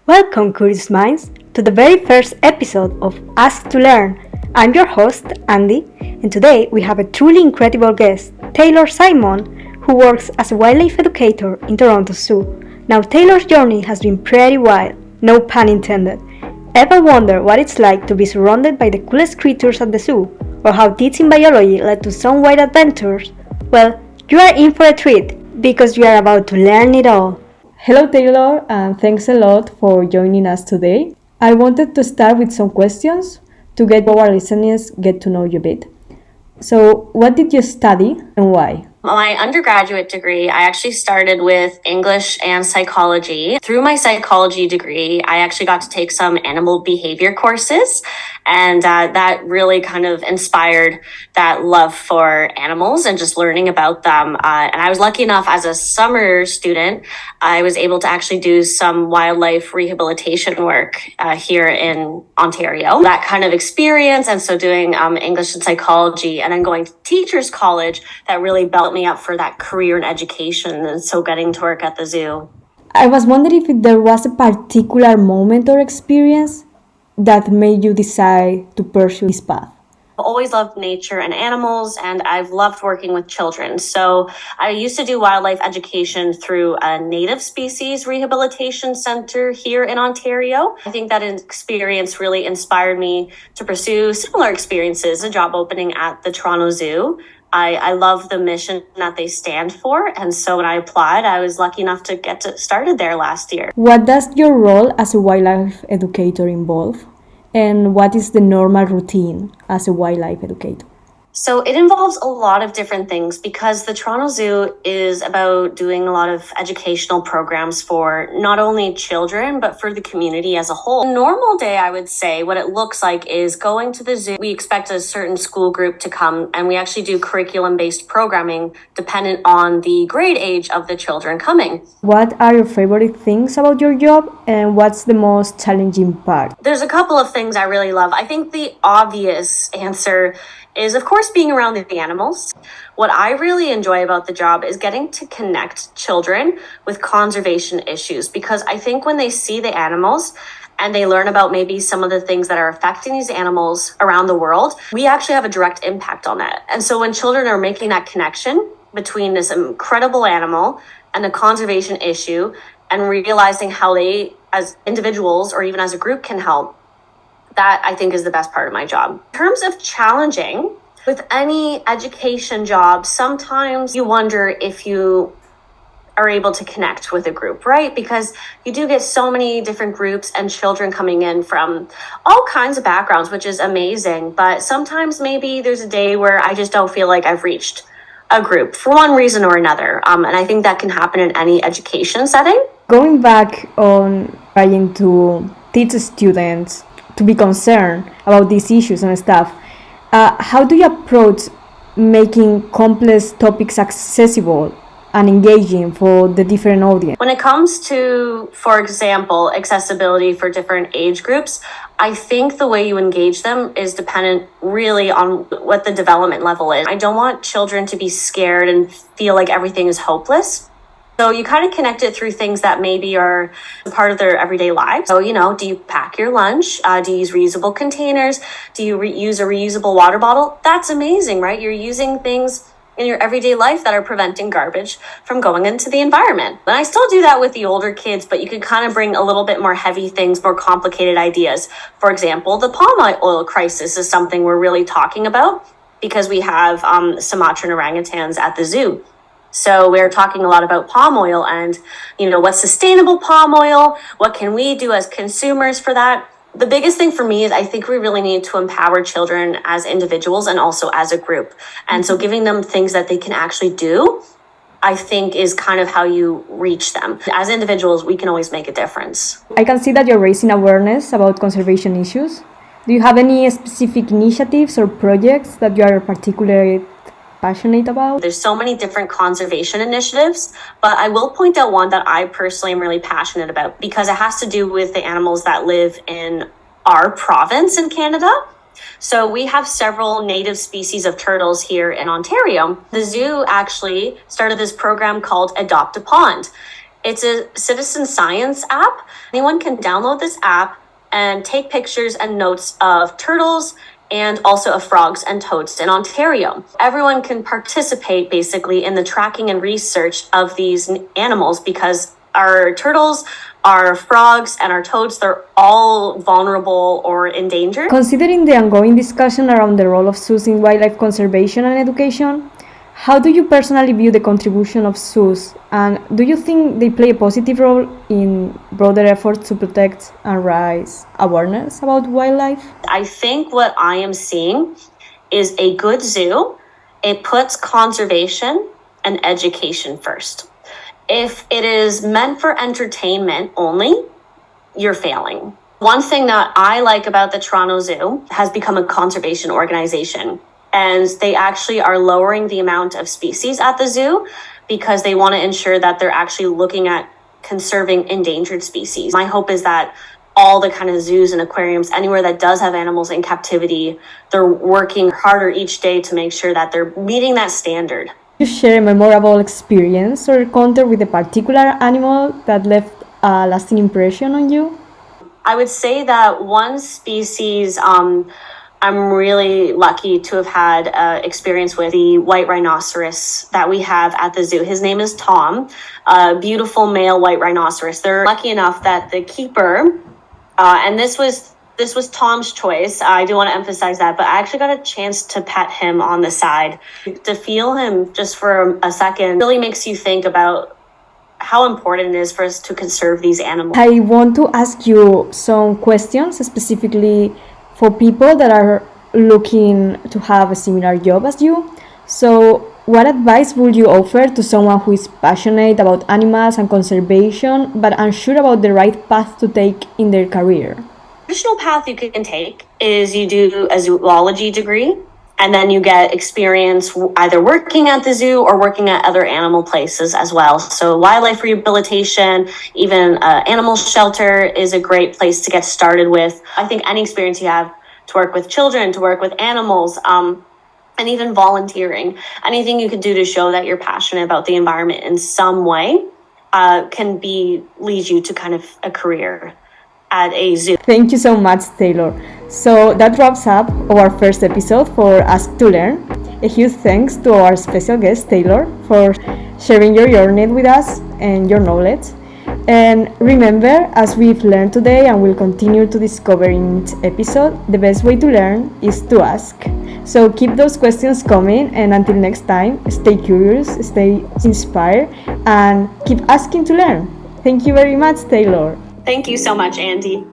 Welcome, curious minds, to the very first episode of Ask to Learn. I'm your host, Andy, and today we have a truly incredible guest, Taaylor Simon, who works as a wildlife educator in Toronto Zoo. Now, Taylor's journey has been pretty wild, no pun intended. Ever wonder what it's like to be surrounded by the coolest creatures at the zoo, or how teaching biology led to some wild adventures? Well, you are in for a treat, because you are about to learn it all. Hello Taaylor, and thanks a lot for joining us today. I wanted to start with some questions to get our listeners get to know you a bit. So, what did you study and why? My undergraduate degree, I actually started with English and psychology. Through my psychology degree, I actually got to take some animal behavior courses, and that really kind of inspired that love for animals and just learning about them. And I was lucky enough as a summer student, I was able to actually do some wildlife rehabilitation work here in Ontario. That kind of experience, and so doing English and psychology, and then going to teachers college, that really built me up for that career in education, and so getting to work at the zoo. I was wondering if there was a particular moment or experience that made you decide to pursue this path. I've always loved nature and animals, and I've loved working with children. So I used to do wildlife education through a native species rehabilitation center here in Ontario. I think that experience really inspired me to pursue similar experiences, a job opening at the Toronto Zoo. I love the mission that they stand for, and so when I applied, I was lucky enough to get started there last year. What does your role as a wildlife educator involve? And what is the normal routine as a wildlife educator? So it involves a lot of different things because the Toronto Zoo is about doing a lot of educational programs for not only children, but for the community as a whole. A normal day, I would say, what it looks like is going to the zoo. We expect a certain school group to come, and we actually do curriculum-based programming dependent on the grade age of the children coming. What are your favorite things about your job, and what's the most challenging part? There's a couple of things I really love. I think the obvious answer is, of course, being around the animals. What I really enjoy about the job is getting to connect children with conservation issues, because I think when they see the animals and they learn about maybe some of the things that are affecting these animals around the world, we actually have a direct impact on that. And so when children are making that connection between this incredible animal and the conservation issue and realizing how they, as individuals or even as a group, can help, that I think is the best part of my job. In terms of challenging, with any education job, sometimes you wonder if you are able to connect with a group, right? Because you do get so many different groups and children coming in from all kinds of backgrounds, which is amazing. But sometimes maybe there's a day where I just don't feel like I've reached a group for one reason or another. And I think that can happen in any education setting. Going back on trying to teach students to be concerned about these issues and stuff, how do you approach making complex topics accessible and engaging for the different audience? When it comes to, for example, accessibility for different age groups, I think the way you engage them is dependent really on what the development level is. I don't want children to be scared and feel like everything is hopeless. So you kind of connect it through things that maybe are part of their everyday lives. So, do you pack your lunch? Do you use reusable containers? Do you use a reusable water bottle? That's amazing, right? You're using things in your everyday life that are preventing garbage from going into the environment. And I still do that with the older kids, but you can kind of bring a little bit more heavy things, more complicated ideas. For example, the palm oil crisis is something we're really talking about because we have Sumatran orangutans at the zoo. So we're talking a lot about palm oil and, what's sustainable palm oil? What can we do as consumers for that? The biggest thing for me is I think we really need to empower children as individuals and also as a group. And so giving them things that they can actually do, I think is kind of how you reach them. As individuals, we can always make a difference. I can see that you're raising awareness about conservation issues. Do you have any specific initiatives or projects that you are particularly passionate about? There's so many different conservation initiatives, but I will point out one that I personally am really passionate about because it has to do with the animals that live in our province in Canada. So we have several native species of turtles here in Ontario. The zoo actually started this program called Adopt a Pond. It's a citizen science app. Anyone can download this app and take pictures and notes of turtles and also of frogs and toads in Ontario. Everyone can participate basically in the tracking and research of these animals because our turtles, our frogs, and our toads, they're all vulnerable or endangered. Considering the ongoing discussion around the role of zoos in wildlife conservation and education, how do you personally view the contribution of zoos, and do you think they play a positive role in broader efforts to protect and raise awareness about wildlife? I think what I am seeing is a good zoo. It puts conservation and education first. If it is meant for entertainment only, you're failing. One thing that I like about the Toronto Zoo has become a conservation organization. And they actually are lowering the amount of species at the zoo because they want to ensure that they're actually looking at conserving endangered species. My hope is that all the kind of zoos and aquariums, anywhere that does have animals in captivity, they're working harder each day to make sure that they're meeting that standard. You share a memorable experience or encounter with a particular animal that left a lasting impression on you? I would say that one species I'm really lucky to have had experience with, the white rhinoceros that we have at the zoo. His name is Tom, a beautiful male white rhinoceros. They're lucky enough that the keeper, and this was Tom's choice. I do want to emphasize that, but I actually got a chance to pet him on the side. To feel him just for a second really makes you think about how important it is for us to conserve these animals. I want to ask you some questions specifically for people that are looking to have a similar job as you. So, what advice would you offer to someone who is passionate about animals and conservation but unsure about the right path to take in their career? Traditional path you can take is you do a zoology degree and then you get experience either working at the zoo or working at other animal places as well. So wildlife rehabilitation, even animal shelter is a great place to get started with. I think any experience you have to work with children, to work with animals, and even volunteering, anything you can do to show that you're passionate about the environment in some way can lead you to kind of a career at a zoo. Thank you so much, Taaylor. So that wraps up our first episode for Ask to Learn. A huge thanks to our special guest, Taaylor, for sharing your journey with us and your knowledge. And remember, as we've learned today and will continue to discover in each episode, the best way to learn is to ask. So keep those questions coming, and until next time, stay curious, stay inspired, and keep asking to learn. Thank you very much, Taaylor. Thank you so much, Andy.